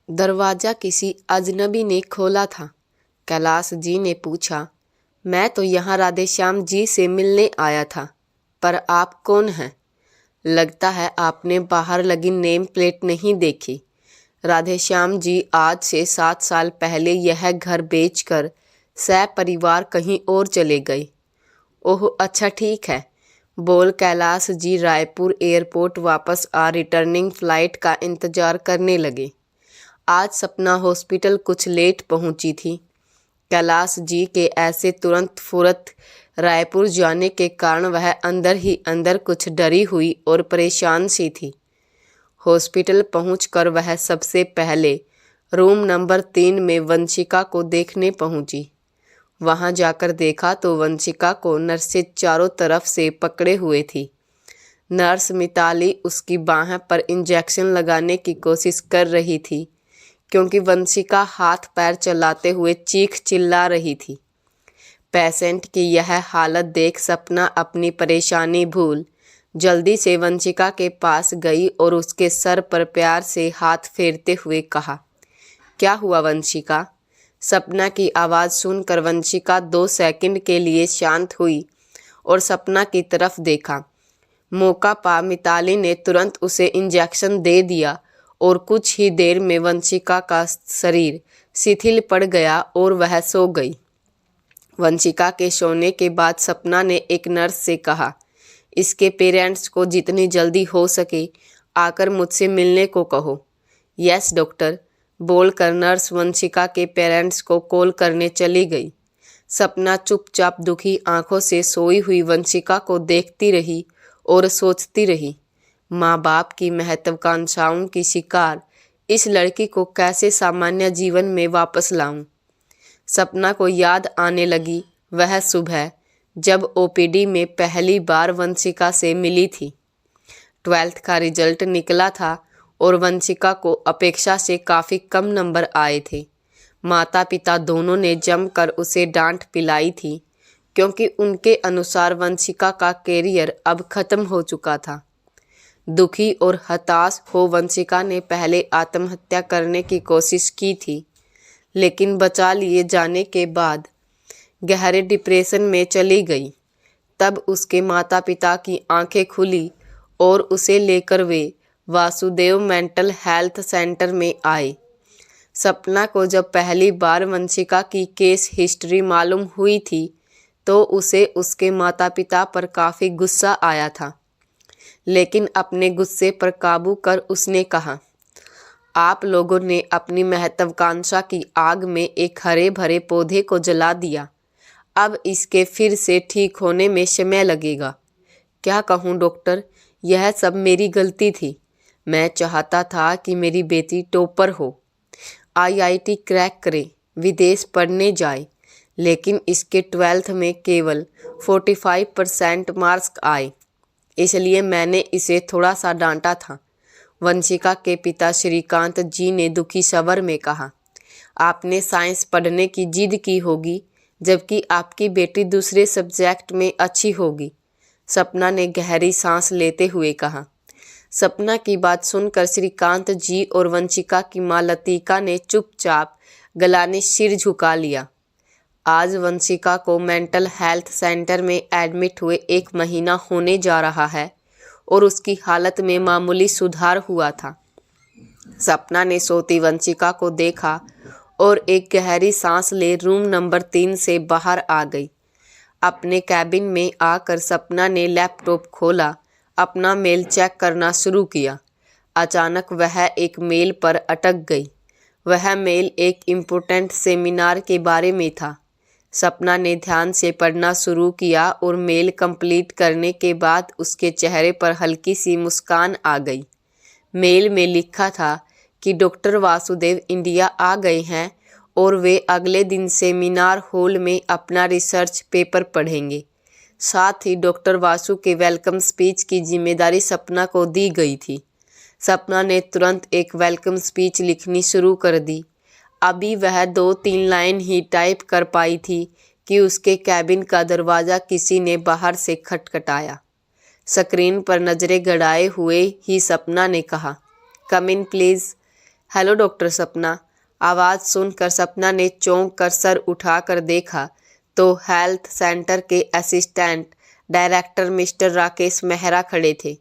दरवाज़ा किसी अजनबी ने खोला था। कैलाश जी ने पूछा, मैं तो यहाँ राधेश्याम जी से मिलने आया था, पर आप कौन हैं? लगता है आपने बाहर लगी नेम प्लेट नहीं देखी। राधेश्याम जी आज से 7 साल पहले यह घर बेचकर सपरिवार कहीं और चले गए। ओह अच्छा ठीक है, बोल कैलाश जी रायपुर एयरपोर्ट वापस रिटर्निंग फ्लाइट का इंतज़ार करने लगे। आज सपना हॉस्पिटल कुछ लेट पहुंची थी। कैलाश जी के ऐसे तुरंत फुरत रायपुर जाने के कारण वह अंदर ही अंदर कुछ डरी हुई और परेशान सी थी। हॉस्पिटल पहुंचकर वह सबसे पहले रूम नंबर 3 में वंशिका को देखने पहुंची। वहां जाकर देखा तो वंशिका को नर्सें चारों तरफ से पकड़े हुए थी। नर्स मिताली उसकी बाह पर इंजेक्शन लगाने की कोशिश कर रही थी, क्योंकि वंशिका हाथ पैर चलाते हुए चीख चिल्ला रही थी। पेशेंट की यह हालत देख सपना अपनी परेशानी भूल जल्दी से वंशिका के पास गई और उसके सर पर प्यार से हाथ फेरते हुए कहा, क्या हुआ वंशिका? सपना की आवाज़ सुनकर वंशिका 2 सेकंड के लिए शांत हुई और सपना की तरफ देखा। मौका पा मिताली ने तुरंत उसे इंजेक्शन दे दिया और कुछ ही देर में वंशिका का शरीर शिथिल पड़ गया और वह सो गई। वंशिका के सोने के बाद सपना ने एक नर्स से कहा, इसके पेरेंट्स को जितनी जल्दी हो सके आकर मुझसे मिलने को कहो। यस डॉक्टर, बोलकर नर्स वंशिका के पेरेंट्स को कॉल करने चली गई। सपना चुपचाप दुखी आंखों से सोई हुई वंशिका को देखती रही और सोचती रही, माँ बाप की महत्वाकांक्षाओं की शिकार इस लड़की को कैसे सामान्य जीवन में वापस लाऊं। सपना को याद आने लगी वह सुबह जब ओपीडी में पहली बार वंशिका से मिली थी। 12th का रिजल्ट निकला था और वंशिका को अपेक्षा से काफ़ी कम नंबर आए थे। माता पिता दोनों ने जमकर उसे डांट पिलाई थी, क्योंकि उनके अनुसार वंशिका का कैरियर अब खत्म हो चुका था। दुखी और हताश हो वंशिका ने पहले आत्महत्या करने की कोशिश की थी, लेकिन बचा लिए जाने के बाद गहरे डिप्रेशन में चली गई। तब उसके माता पिता की आंखें खुली और उसे लेकर वे वासुदेव मेंटल हेल्थ सेंटर में आए। सपना को जब पहली बार वंशिका की केस हिस्ट्री मालूम हुई थी तो उसे उसके माता पिता पर काफ़ी गुस्सा आया था, लेकिन अपने गुस्से पर काबू कर उसने कहा, आप लोगों ने अपनी महत्वाकांक्षा की आग में एक हरे भरे पौधे को जला दिया। अब इसके फिर से ठीक होने में समय लगेगा। क्या कहूँ डॉक्टर, यह सब मेरी गलती थी। मैं चाहता था कि मेरी बेटी टॉपर हो, IIT क्रैक करे, विदेश पढ़ने जाए, लेकिन इसके 12th में केवल 45% मार्क्स आए, इसलिए मैंने इसे थोड़ा सा डांटा था। वंशिका के पिता श्रीकांत जी ने दुखी स्वर में कहा, आपने साइंस पढ़ने की जिद की होगी, जबकि आपकी बेटी दूसरे सब्जेक्ट में अच्छी होगी। सपना ने गहरी सांस लेते हुए कहा। सपना की बात सुनकर श्रीकांत जी और वंशिका की माँ लतिका ने चुपचाप गलाने सिर झुका लिया। आज वंशिका को मेंटल हेल्थ सेंटर में एडमिट हुए 1 महीना होने जा रहा है और उसकी हालत में मामूली सुधार हुआ था। सपना ने सोती वंशिका को देखा और एक गहरी सांस ले रूम नंबर 3 से बाहर आ गई। अपने कैबिन में आकर सपना ने लैपटॉप खोला, अपना मेल चेक करना शुरू किया। अचानक वह एक मेल पर अटक गई। वह मेल एक इम्पोर्टेंट सेमिनार के बारे में था। सपना ने ध्यान से पढ़ना शुरू किया और मेल कंप्लीट करने के बाद उसके चेहरे पर हल्की सी मुस्कान आ गई। मेल में लिखा था कि डॉक्टर वासुदेव इंडिया आ गए हैं और वे अगले दिन सेमिनार हॉल में अपना रिसर्च पेपर पढ़ेंगे। साथ ही डॉक्टर वासु के वेलकम स्पीच की जिम्मेदारी सपना को दी गई थी। सपना ने तुरंत एक वेलकम स्पीच लिखनी शुरू कर दी। अभी वह 2-3 लाइन ही टाइप कर पाई थी कि उसके कैबिन का दरवाज़ा किसी ने बाहर से खटखटाया। स्क्रीन पर नज़रें गड़ाए हुए ही सपना ने कहा, कम इन प्लीज़। हेलो डॉक्टर सपना। आवाज़ सुनकर सपना ने चौंक कर सर उठाकर देखा तो हेल्थ सेंटर के assistant director mister Rakesh Mehra खड़े थे।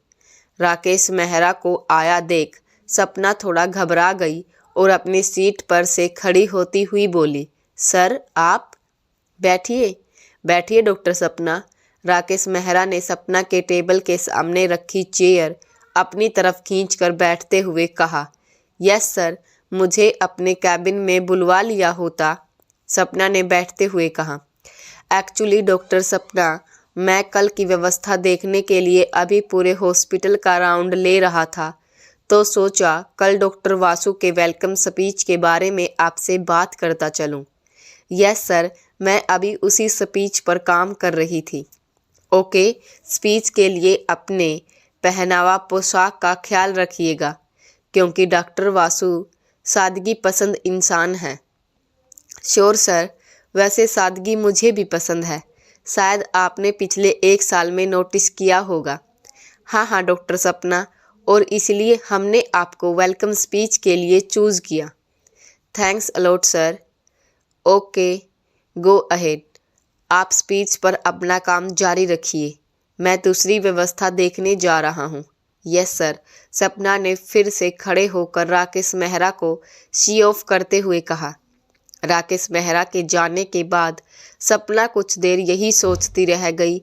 राकेश मेहरा को आया देख सपना थोड़ा घबरा गई और अपनी सीट पर से खड़ी होती हुई बोली, सर आप? बैठिए बैठिए डॉक्टर सपना। राकेश मेहरा ने सपना के टेबल के सामने रखी चेयर अपनी तरफ खींचकर बैठते हुए कहा, यस सर, मुझे अपने कैबिन में बुलवा लिया होता। सपना ने बैठते हुए कहा, एक्चुअली डॉक्टर सपना, मैं कल की व्यवस्था देखने के लिए अभी पूरे हॉस्पिटल का राउंड ले रहा था तो सोचा कल डॉक्टर वासु के वेलकम स्पीच के बारे में आपसे बात करता चलूं। यस सर, मैं अभी उसी स्पीच पर काम कर रही थी। ओके, स्पीच के लिए अपने पहनावा पोशाक का ख्याल रखिएगा क्योंकि डॉक्टर वासु सादगी पसंद इंसान हैं। श्योर सर, वैसे सादगी मुझे भी पसंद है, शायद आपने पिछले 1 साल में नोटिस किया होगा। हाँ डॉक्टर सपना, और इसलिए हमने आपको वेलकम स्पीच के लिए चूज़ किया। Thanks a lot sir. Okay, go ahead. आप स्पीच पर अपना काम जारी रखिए, मैं दूसरी व्यवस्था देखने जा रहा हूँ। यस सर, सपना ने फिर से खड़े होकर राकेश मेहरा को शी ऑफ करते हुए कहा। राकेश मेहरा के जाने के बाद सपना कुछ देर यही सोचती रह गई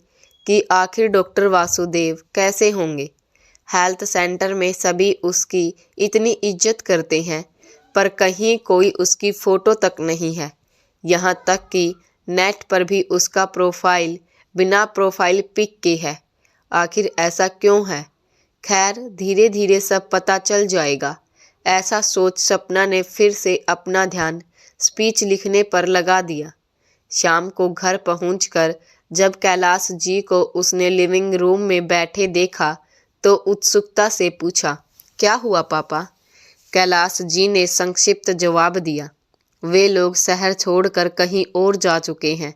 कि आखिर डॉक्टर वासुदेव कैसे होंगे। हेल्थ सेंटर में सभी उसकी इतनी इज्जत करते हैं पर कहीं कोई उसकी फ़ोटो तक नहीं है। यहाँ तक कि नेट पर भी उसका प्रोफाइल बिना प्रोफाइल पिक के है। आखिर ऐसा क्यों है? खैर, धीरे धीरे सब पता चल जाएगा। ऐसा सोच सपना ने फिर से अपना ध्यान स्पीच लिखने पर लगा दिया। शाम को घर पहुंचकर जब कैलाश जी को उसने लिविंग रूम में बैठे देखा तो उत्सुकता से पूछा, क्या हुआ पापा? कैलाश जी ने संक्षिप्त जवाब दिया, वे लोग शहर छोड़कर कहीं और जा चुके हैं।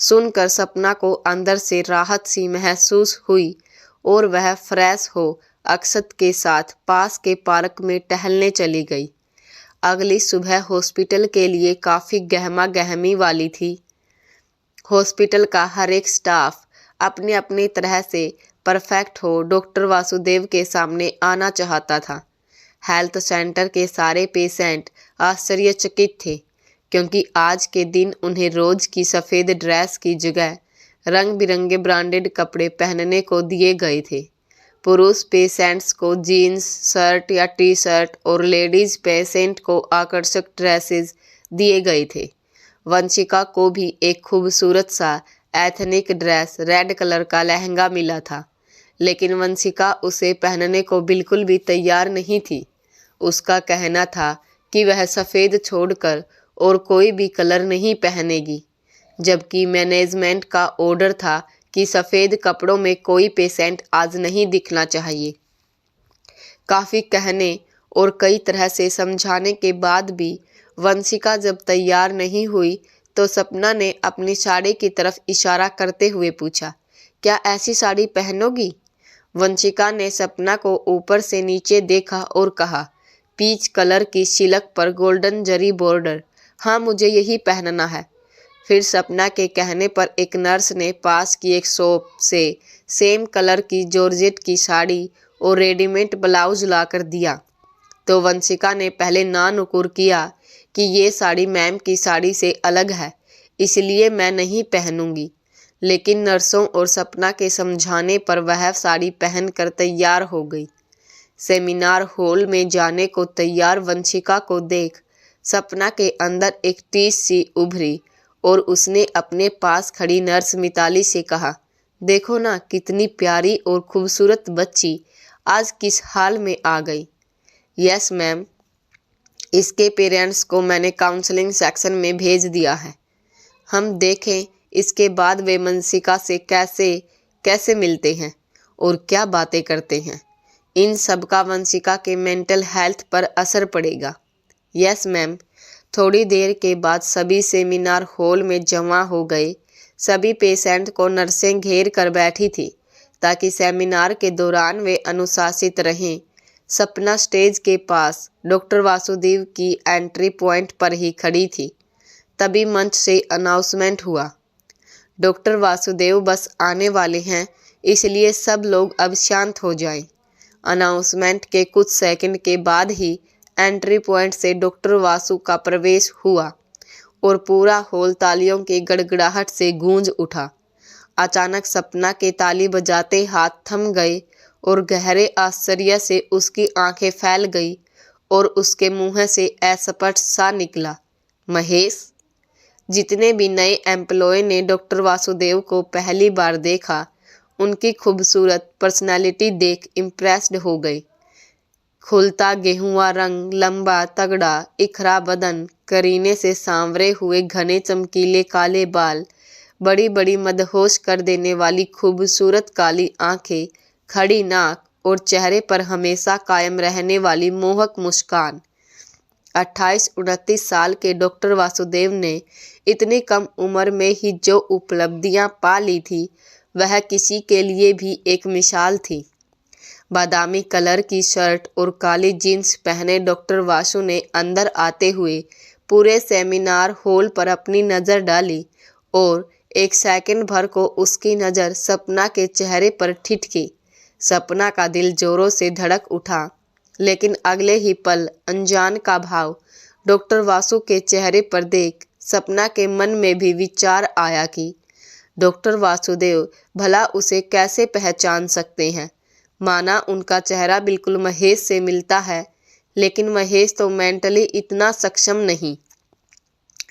सुनकर सपना को अंदर से राहत सी महसूस हुई और वह फ्रेश हो अक्षत के साथ पास के पार्क में टहलने चली गई। अगली सुबह हॉस्पिटल के लिए काफ़ी गहमा गहमी वाली थी। हॉस्पिटल का हर एक स्टाफ अपने अपनी तरह से परफेक्ट हो डॉक्टर वासुदेव के सामने आना चाहता था। हेल्थ सेंटर के सारे पेशेंट आश्चर्यचकित थे क्योंकि आज के दिन उन्हें रोज़ की सफ़ेद ड्रेस की जगह रंग बिरंगे ब्रांडेड कपड़े पहनने को दिए गए थे। पुरुष पेशेंट्स को जीन्स शर्ट या टी शर्ट और लेडीज़ पेशेंट को आकर्षक ड्रेसेस दिए गए थे। वंशिका को भी एक खूबसूरत सा एथनिक ड्रेस रेड कलर का लहंगा मिला था, लेकिन वंशिका उसे पहनने को बिल्कुल भी तैयार नहीं थी। उसका कहना था कि वह सफ़ेद छोड़कर और कोई भी कलर नहीं पहनेगी, जबकि मैनेजमेंट का ऑर्डर था कि सफ़ेद कपड़ों में कोई पेशेंट आज नहीं दिखना चाहिए। काफ़ी कहने और कई तरह से समझाने के बाद भी वंशिका जब तैयार नहीं हुई तो सपना ने अपनी साड़ी की तरफ इशारा करते हुए पूछा, क्या ऐसी साड़ी पहनोगी? वंशिका ने सपना को ऊपर से नीचे देखा और कहा, पीच कलर की सिल्क पर गोल्डन जरी बॉर्डर, हाँ मुझे यही पहनना है। फिर सपना के कहने पर एक नर्स ने पास की एक शॉप से सेम कलर की जॉर्जेट की साड़ी और रेडीमेड ब्लाउज लाकर दिया तो वंशिका ने पहले ना नुकुर किया कि ये साड़ी मैम की साड़ी से अलग है, इसलिए मैं नहीं पहनूंगी। लेकिन नर्सों और सपना के समझाने पर वह साड़ी पहनकर तैयार हो गई। सेमिनार हॉल में जाने को तैयार वंशिका को देख सपना के अंदर एक टीस सी उभरी और उसने अपने पास खड़ी नर्स मिताली से कहा, देखो ना कितनी प्यारी और खूबसूरत बच्ची आज किस हाल में आ गई। यस मैम, इसके पेरेंट्स को मैंने काउंसलिंग सेक्शन में भेज दिया है। हम देखें इसके बाद वे वंशिका से कैसे कैसे मिलते हैं और क्या बातें करते हैं। इन सब का वंशिका के मेंटल हेल्थ पर असर पड़ेगा। Yes ma'am. थोड़ी देर के बाद सभी सेमिनार हॉल में जमा हो गए। सभी पेशेंट को नर्सें घेर कर बैठी थी ताकि सेमिनार के दौरान वे अनुशासित रहें। सपना स्टेज के पास डॉक्टर वासुदेव की एंट्री पॉइंट पर ही खड़ी थी। तभी मंच से अनाउंसमेंट हुआ, डॉक्टर वासुदेव बस आने वाले हैं, इसलिए सब लोग अब शांत हो जाएं। अनाउंसमेंट के कुछ सेकंड के बाद ही एंट्री पॉइंट से डॉक्टर वासु का प्रवेश हुआ और पूरा हॉल तालियों की गड़गड़ाहट से गूंज उठा। अचानक सपना के ताली बजाते हाथ थम गए और गहरे आश्चर्य से उसकी आंखें फैल गई और उसके मुंह से अस्पष्ट सा निकला, महेश। जितने भी नए एम्प्लॉय ने डॉक्टर वासुदेव को पहली बार देखा, उनकी खूबसूरत पर्सनालिटी देख इम्प्रेस्ड हो गए। खुलता गेहुआ रंग, लंबा तगड़ा इखरा बदन, करीने से सांवरे हुए घने चमकीले काले बाल, बड़ी बड़ी मदहोश कर देने वाली खूबसूरत काली आंखें, खड़ी नाक और चेहरे पर हमेशा कायम रहने वाली मोहक मुस्कान। 28-29 साल के डॉक्टर वासुदेव ने इतनी कम उम्र में ही जो उपलब्धियां पा ली थी, वह किसी के लिए भी एक मिसाल थी। बादामी कलर की शर्ट और काली जीन्स पहने डॉक्टर वासु ने अंदर आते हुए पूरे सेमिनार हॉल पर अपनी नज़र डाली और एक सेकंड भर को उसकी नज़र सपना के चेहरे पर ठिठकी। सपना का दिल जोरों से धड़क उठा, लेकिन अगले ही पल अनजान का भाव डॉक्टर वासु के चेहरे पर देख सपना के मन में भी विचार आया कि डॉक्टर वासुदेव भला उसे कैसे पहचान सकते हैं। माना उनका चेहरा बिल्कुल महेश से मिलता है, लेकिन महेश तो मेंटली इतना सक्षम नहीं।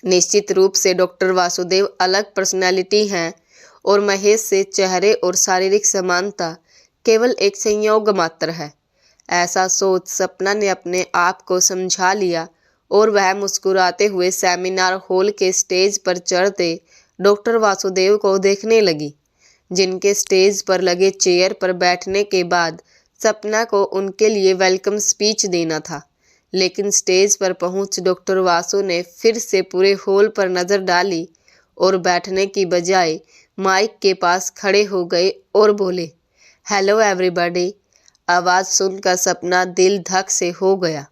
निश्चित रूप से डॉक्टर वासुदेव अलग पर्सनैलिटी हैं और महेश से चेहरे और शारीरिक समानता केवल एक संयोग मात्र है। ऐसा सोच सपना ने अपने आप को समझा लिया और वह मुस्कुराते हुए सेमिनार हॉल के स्टेज पर चढ़ते डॉक्टर वासुदेव को देखने लगी, जिनके स्टेज पर लगे चेयर पर बैठने के बाद सपना को उनके लिए वेलकम स्पीच देना था। लेकिन स्टेज पर पहुंच डॉक्टर वासु ने फिर से पूरे हॉल पर नज़र डाली और बैठने की बजाय माइक के पास खड़े हो गए और बोले, हेलो एवरीबॉडी। आवाज़ सुनकर सपना दिल धक से हो गया,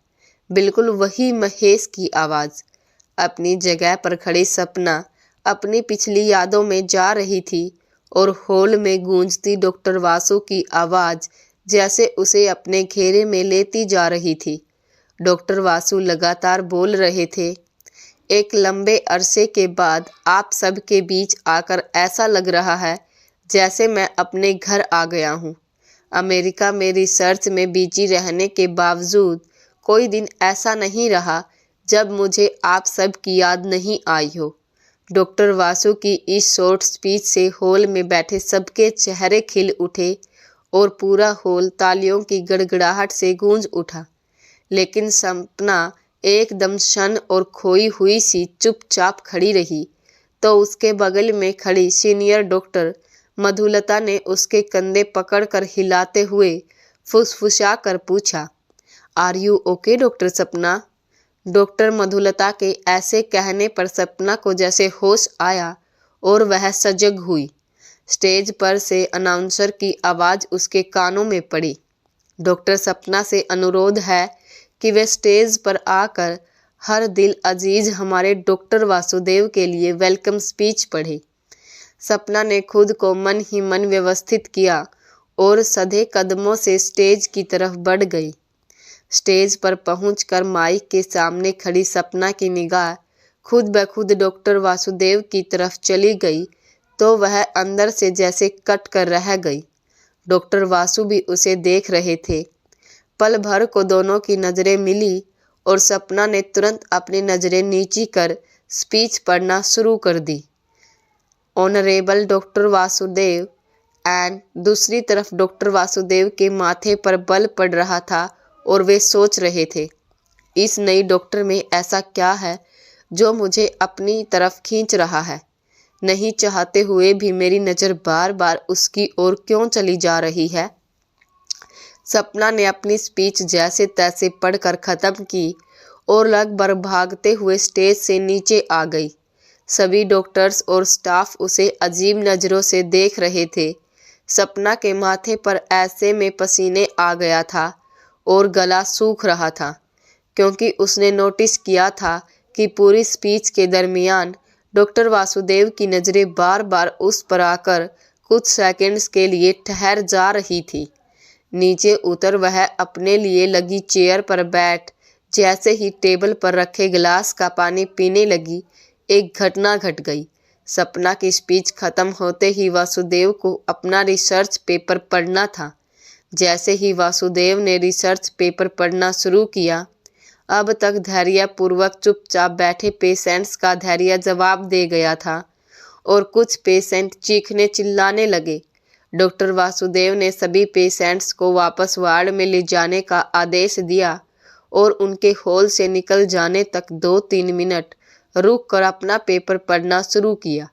बिल्कुल वही महेश की आवाज़। अपनी जगह पर खड़ी सपना अपनी पिछली यादों में जा रही थी और हॉल में गूंजती डॉक्टर वासु की आवाज़ जैसे उसे अपने घेरे में लेती जा रही थी। डॉक्टर वासु लगातार बोल रहे थे, एक लंबे अरसे के बाद आप सबके बीच आकर ऐसा लग रहा है जैसे मैं अपने घर आ गया हूँ। अमेरिका में रिसर्च में बिजी रहने के बावजूद कोई दिन ऐसा नहीं रहा जब मुझे आप सब की याद नहीं आई हो। डॉक्टर वासु की इस शॉर्ट स्पीच से हॉल में बैठे सबके चेहरे खिल उठे और पूरा हॉल तालियों की गड़गड़ाहट से गूंज उठा। लेकिन सपना एकदम शन और खोई हुई सी चुपचाप खड़ी रही तो उसके बगल में खड़ी सीनियर डॉक्टर मधुलता ने उसके कंधे पकड़कर हिलाते हुए फुसफुसा कर पूछा, आर यू ओके डॉक्टर सपना। डॉक्टर मधुलता के ऐसे कहने पर सपना को जैसे होश आया और वह सजग हुई। स्टेज पर से अनाउंसर की आवाज़ उसके कानों में पड़ी, डॉक्टर सपना से अनुरोध है कि वे स्टेज पर आकर हर दिल अजीज हमारे डॉक्टर वासुदेव के लिए वेलकम स्पीच पढ़े। सपना ने खुद को मन ही मन व्यवस्थित किया और सधे कदमों से स्टेज की तरफ बढ़ गई। स्टेज पर पहुंचकर माइक के सामने खड़ी सपना की निगाह खुद ब खुद डॉक्टर वासुदेव की तरफ चली गई तो वह अंदर से जैसे कट कर रह गई। डॉक्टर वासु भी उसे देख रहे थे। पल भर को दोनों की नज़रें मिली और सपना ने तुरंत अपनी नज़रें नीची कर स्पीच पढ़ना शुरू कर दी। ऑनरेबल डॉक्टर वासुदेव एंड दूसरी तरफ डॉक्टर वासुदेव के माथे पर बल पड़ रहा था और वे सोच रहे थे, इस नई डॉक्टर में ऐसा क्या है जो मुझे अपनी तरफ खींच रहा है। नहीं चाहते हुए भी मेरी नज़र बार बार उसकी ओर क्यों चली जा रही है। सपना ने अपनी स्पीच जैसे तैसे पढ़कर ख़त्म की और लगभग भागते हुए स्टेज से नीचे आ गई। सभी डॉक्टर्स और स्टाफ उसे अजीब नज़रों से देख रहे थे। सपना के माथे पर ऐसे में पसीने आ गया था और गला सूख रहा था, क्योंकि उसने नोटिस किया था कि पूरी स्पीच के दरमियान डॉक्टर वासुदेव की नज़रें बार बार उस पर आकर कुछ सेकंड्स के लिए ठहर जा रही थी। नीचे उतर वह अपने लिए लगी चेयर पर बैठ जैसे ही टेबल पर रखे गिलास का पानी पीने लगी, एक घटना घट गई। सपना की स्पीच खत्म होते ही वासुदेव को अपना रिसर्च पेपर पढ़ना था। जैसे ही वासुदेव ने रिसर्च पेपर पढ़ना शुरू किया, अब तक धैर्यपूर्वक चुपचाप बैठे पेशेंट्स का धैर्य जवाब दे गया था और कुछ पेशेंट चीखने चिल्लाने लगे। डॉक्टर वासुदेव ने सभी पेशेंट्स को वापस वार्ड में ले जाने का आदेश दिया और उनके हॉल से निकल जाने तक 2-3 मिनट रुक कर अपना पेपर पढ़ना शुरू किया।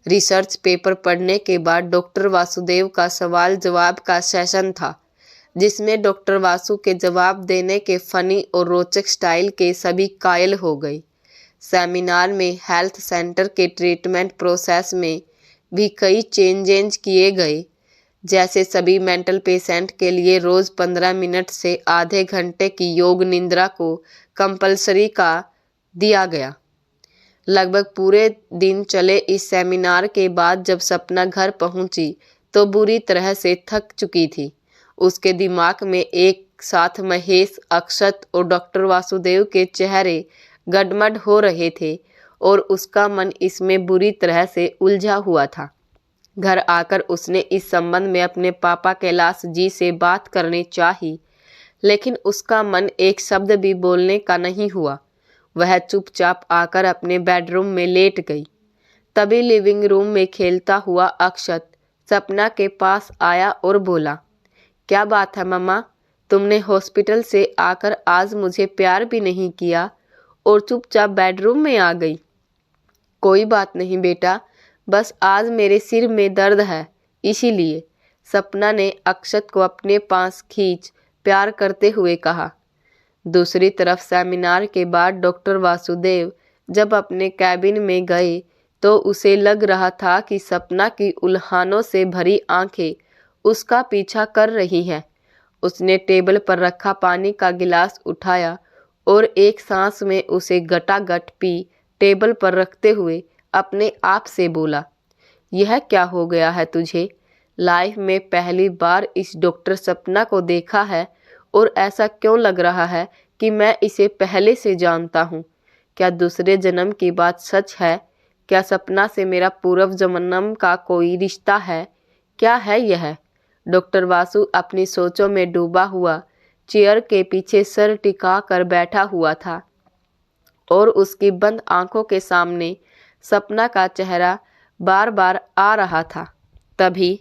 रिसर्च पेपर पढ़ने के बाद डॉक्टर वासुदेव का सवाल जवाब का सेशन था, जिसमें डॉक्टर वासु के जवाब देने के फनी और रोचक स्टाइल के सभी कायल हो गए। सेमिनार में हेल्थ सेंटर के ट्रीटमेंट प्रोसेस में भी कई चेंजेस किए गए, जैसे सभी मेंटल पेशेंट के लिए रोज़ 15 मिनट से आधे घंटे की योग निद्रा को कंपलसरी का दिया गया। लगभग पूरे दिन चले इस सेमिनार के बाद जब सपना घर पहुंची तो बुरी तरह से थक चुकी थी। उसके दिमाग में एक साथ महेश, अक्षत और डॉक्टर वासुदेव के चेहरे गडमड हो रहे थे और उसका मन इसमें बुरी तरह से उलझा हुआ था। घर आकर उसने इस संबंध में अपने पापा कैलाश जी से बात करनी चाही, लेकिन उसका मन एक शब्द भी बोलने का नहीं हुआ। वह चुपचाप आकर अपने बेडरूम में लेट गई। तभी लिविंग रूम में खेलता हुआ अक्षत सपना के पास आया और बोला, क्या बात है मम्मा, तुमने हॉस्पिटल से आकर आज मुझे प्यार भी नहीं किया और चुपचाप बेडरूम में आ गई। कोई बात नहीं बेटा, बस आज मेरे सिर में दर्द है, इसीलिए, सपना ने अक्षत को अपने पास खींच प्यार करते हुए कहा। दूसरी तरफ सेमिनार के बाद डॉक्टर वासुदेव जब अपने कैबिन में गए तो उसे लग रहा था कि सपना की उल्हानों से भरी आंखें उसका पीछा कर रही हैं। उसने टेबल पर रखा पानी का गिलास उठाया और एक सांस में उसे गटागट पी टेबल पर रखते हुए अपने आप से बोला, यह क्या हो गया है तुझे? लाइफ में पहली बार इस डॉक्टर सपना को देखा है और ऐसा क्यों लग रहा है कि मैं इसे पहले से जानता हूँ? क्या दूसरे जन्म की बात सच है? क्या सपना से मेरा पूर्व जन्म का कोई रिश्ता है? क्या है यह? डॉक्टर वासु अपनी सोचों में डूबा हुआ चेयर के पीछे सर टिका कर बैठा हुआ था और उसकी बंद आंखों के सामने सपना का चेहरा बार बार आ रहा था। तभी